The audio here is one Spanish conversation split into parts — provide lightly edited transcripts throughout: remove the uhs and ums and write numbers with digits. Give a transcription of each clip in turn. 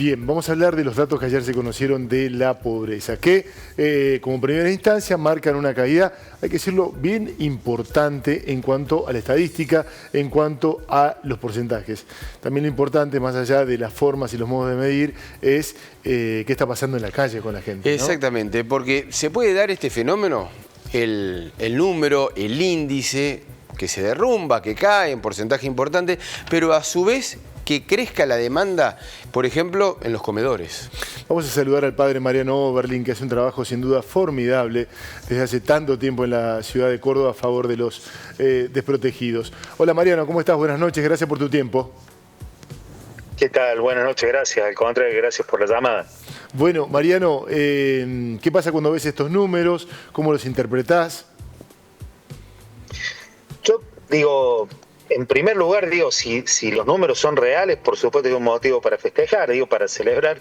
Bien, vamos a hablar de los datos que ayer se conocieron de la pobreza, que como primera instancia marcan una caída, hay que decirlo, bien importante en cuanto a la estadística, en cuanto a los porcentajes. También lo importante, más allá de las formas y los modos de medir, es qué está pasando en la calle con la gente, ¿no? Exactamente, porque se puede dar este fenómeno, el número, el índice, que se derrumba, que cae en porcentaje importante, pero a su vez que crezca la demanda, por ejemplo, en los comedores. Vamos a saludar al padre Mariano Oberlin, que hace un trabajo sin duda formidable desde hace tanto tiempo en la ciudad de Córdoba a favor de los desprotegidos. Hola Mariano, ¿cómo estás? Buenas noches, gracias por tu tiempo. ¿Qué tal? Buenas noches, gracias. Al contrario, gracias por la llamada. Bueno, Mariano, ¿qué pasa cuando ves estos números? ¿Cómo los interpretás? Yo digo, en primer lugar, digo, si los números son reales, por supuesto que es un motivo para festejar, digo, para celebrar.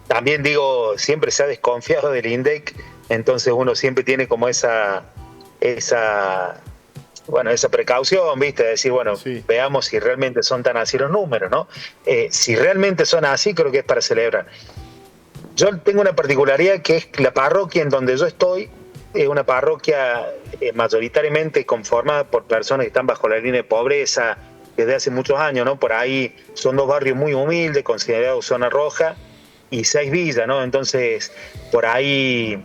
También digo, siempre se ha desconfiado del INDEC, entonces uno siempre tiene como esa precaución, ¿viste? De decir, bueno, sí, veamos si realmente son tan así los números, ¿no? Si realmente son así, creo que es para celebrar. Yo tengo una particularidad que es la parroquia en donde yo estoy, es una parroquia mayoritariamente conformada por personas que están bajo la línea de pobreza desde hace muchos años, ¿no? Por ahí son dos barrios muy humildes, considerados zona roja, y 6 villas, ¿no? Entonces, por ahí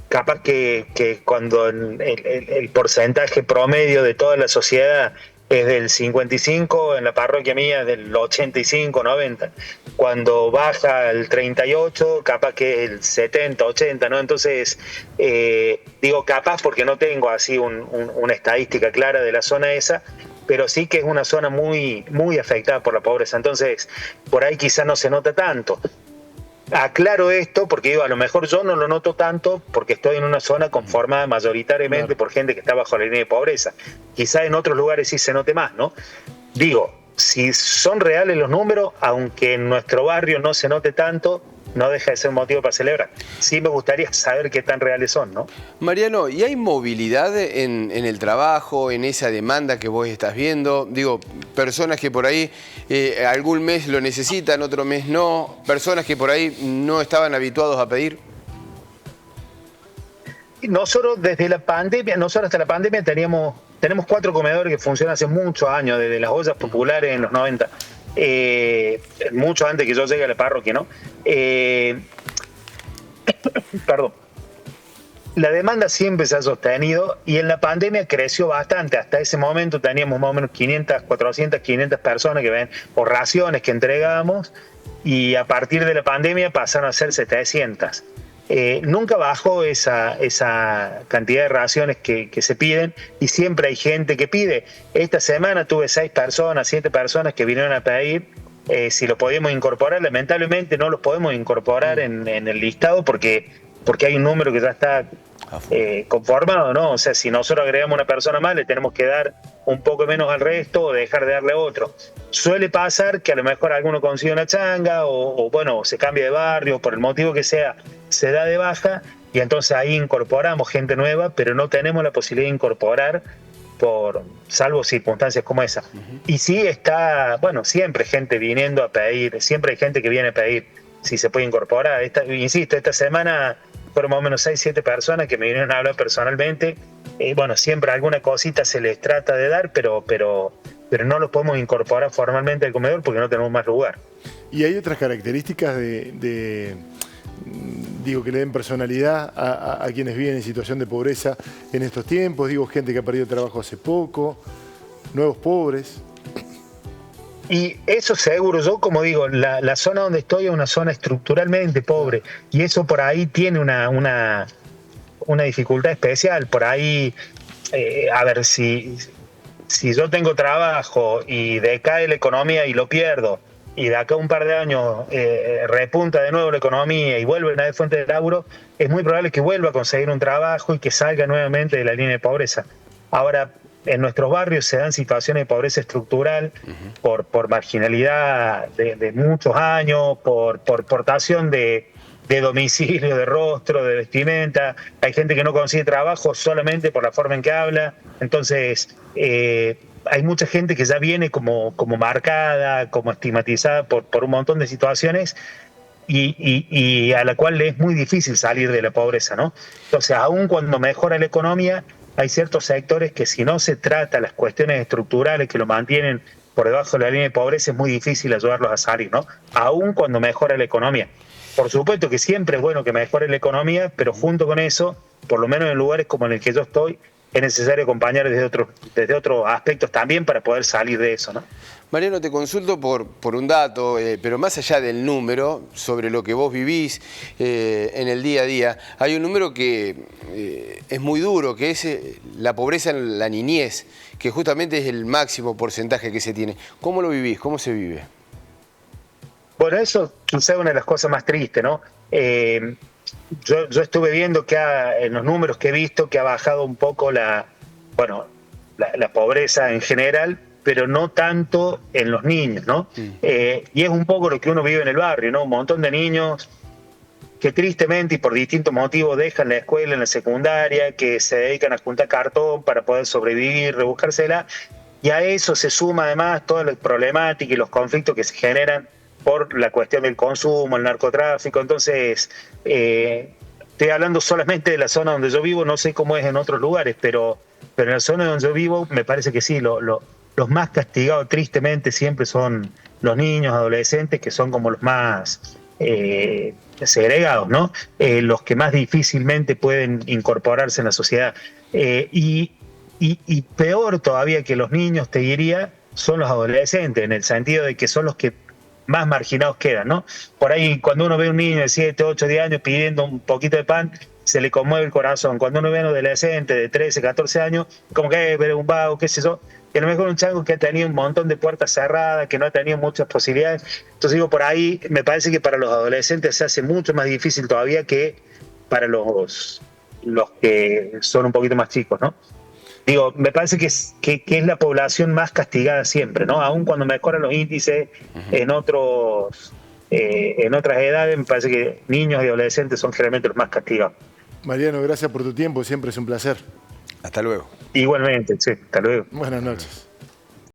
capaz que cuando el porcentaje promedio de toda la sociedad es del 55, en la parroquia mía es del 85, 90. Cuando baja el 38, capaz que es el 70, 80, ¿no? Entonces, digo capaz porque no tengo así una estadística clara de la zona esa, pero sí que es una zona muy, muy afectada por la pobreza. Entonces, por ahí quizás no se nota tanto. Aclaro esto porque digo, a lo mejor yo no lo noto tanto porque estoy en una zona conformada mayoritariamente por gente que está bajo la línea de pobreza. Quizá en otros lugares sí se note más, ¿no? Digo, si son reales los números, aunque en nuestro barrio no se note tanto, no deja de ser un motivo para celebrar. Sí me gustaría saber qué tan reales son, ¿no? Mariano, ¿y hay movilidad en el trabajo, en esa demanda que vos estás viendo? Digo, personas que por ahí algún mes lo necesitan, otro mes no, personas que por ahí no estaban habituados a pedir. Nosotros hasta la pandemia tenemos 4 comedores que funcionan hace muchos años, desde las ollas populares en los 90. Mucho antes que yo llegue a la parroquia, ¿no? Perdón. La demanda siempre se ha sostenido y en la pandemia creció bastante. Hasta ese momento teníamos más o menos 400, 500 personas que ven, o raciones que entregábamos, y a partir de la pandemia pasaron a ser 700. Nunca bajó esa cantidad de raciones que se piden y siempre hay gente que pide. Esta semana tuve 7 personas que vinieron a pedir si lo podíamos incorporar. Lamentablemente no los podemos incorporar en el listado porque hay un número que ya está conformado, ¿no? O sea, si nosotros agregamos una persona más, le tenemos que dar un poco menos al resto o dejar de darle a otro. Suele pasar que a lo mejor alguno consigue una changa o bueno, se cambia de barrio, por el motivo que sea, se da de baja y entonces ahí incorporamos gente nueva, pero no tenemos la posibilidad de incorporar salvo circunstancias como esa. Y sí está, bueno, siempre gente viniendo a pedir, siempre hay gente que viene a pedir si se puede incorporar. Insisto, esta semana fueron más o menos 6, 7 personas que me vinieron a hablar personalmente. Bueno, siempre alguna cosita se les trata de dar, pero no los podemos incorporar formalmente al comedor porque no tenemos más lugar. ¿Y hay otras características digo, que le den personalidad a quienes viven en situación de pobreza en estos tiempos? Digo, gente que ha perdido trabajo hace poco, nuevos pobres. Y eso seguro, yo como digo, la zona donde estoy es una zona estructuralmente pobre y eso por ahí tiene una dificultad especial. Por ahí, a ver, si yo tengo trabajo y decae la economía y lo pierdo, y de acá a un par de años repunta de nuevo la economía y vuelve a haber fuente de laburo, es muy probable que vuelva a conseguir un trabajo y que salga nuevamente de la línea de pobreza. Ahora, en nuestros barrios se dan situaciones de pobreza estructural por marginalidad de muchos años, por portación de domicilio, de rostro, de vestimenta. Hay gente que no consigue trabajo solamente por la forma en que habla. Entonces, hay mucha gente que ya viene como marcada, como estigmatizada por un montón de situaciones y a la cual le es muy difícil salir de la pobreza, ¿no? Entonces, aun cuando mejora la economía, hay ciertos sectores que si no se trata las cuestiones estructurales que lo mantienen por debajo de la línea de pobreza, es muy difícil ayudarlos a salir, ¿no? Aun cuando mejora la economía. Por supuesto que siempre es bueno que mejore la economía, pero junto con eso, por lo menos en lugares como en el que yo estoy, es necesario acompañar desde otros aspectos también para poder salir de eso, ¿no? Mariano, te consulto por un dato, pero más allá del número, sobre lo que vos vivís en el día a día, hay un número que es muy duro, que es la pobreza en la niñez, que justamente es el máximo porcentaje que se tiene. ¿Cómo lo vivís? ¿Cómo se vive? Bueno, eso quizá es una de las cosas más tristes, ¿no? Yo estuve viendo que en los números que he visto que ha bajado un poco la pobreza en general, pero no tanto en los niños, ¿no? Y es un poco lo que uno vive en el barrio, ¿no? Un montón de niños que tristemente y por distintos motivos dejan la escuela en la secundaria, que se dedican a juntar cartón para poder sobrevivir, rebuscársela, y a eso se suma además toda la problemática y los conflictos que se generan por la cuestión del consumo, el narcotráfico. Entonces, estoy hablando solamente de la zona donde yo vivo, no sé cómo es en otros lugares, pero en la zona donde yo vivo me parece que sí, los más castigados tristemente siempre son los niños, adolescentes, que son como los más segregados, ¿no? Los que más difícilmente pueden incorporarse en la sociedad. Y peor todavía que los niños, te diría, son los adolescentes, en el sentido de que son los que más marginados quedan, ¿no? Por ahí, cuando uno ve a un niño de 7, 8, 10 años pidiendo un poquito de pan, se le conmueve el corazón. Cuando uno ve a un adolescente de 13, 14 años, como que es un vago, qué sé yo, que a lo mejor un chango que ha tenido un montón de puertas cerradas, que no ha tenido muchas posibilidades. Entonces digo, por ahí me parece que para los adolescentes se hace mucho más difícil todavía que para los que son un poquito más chicos, ¿no? Digo, me parece que es la población más castigada siempre, ¿no? Aun cuando mejoran los índices en otras edades, me parece que niños y adolescentes son generalmente los más castigados. Mariano, gracias por tu tiempo, siempre es un placer. Hasta luego. Igualmente, sí, hasta luego. Buenas noches.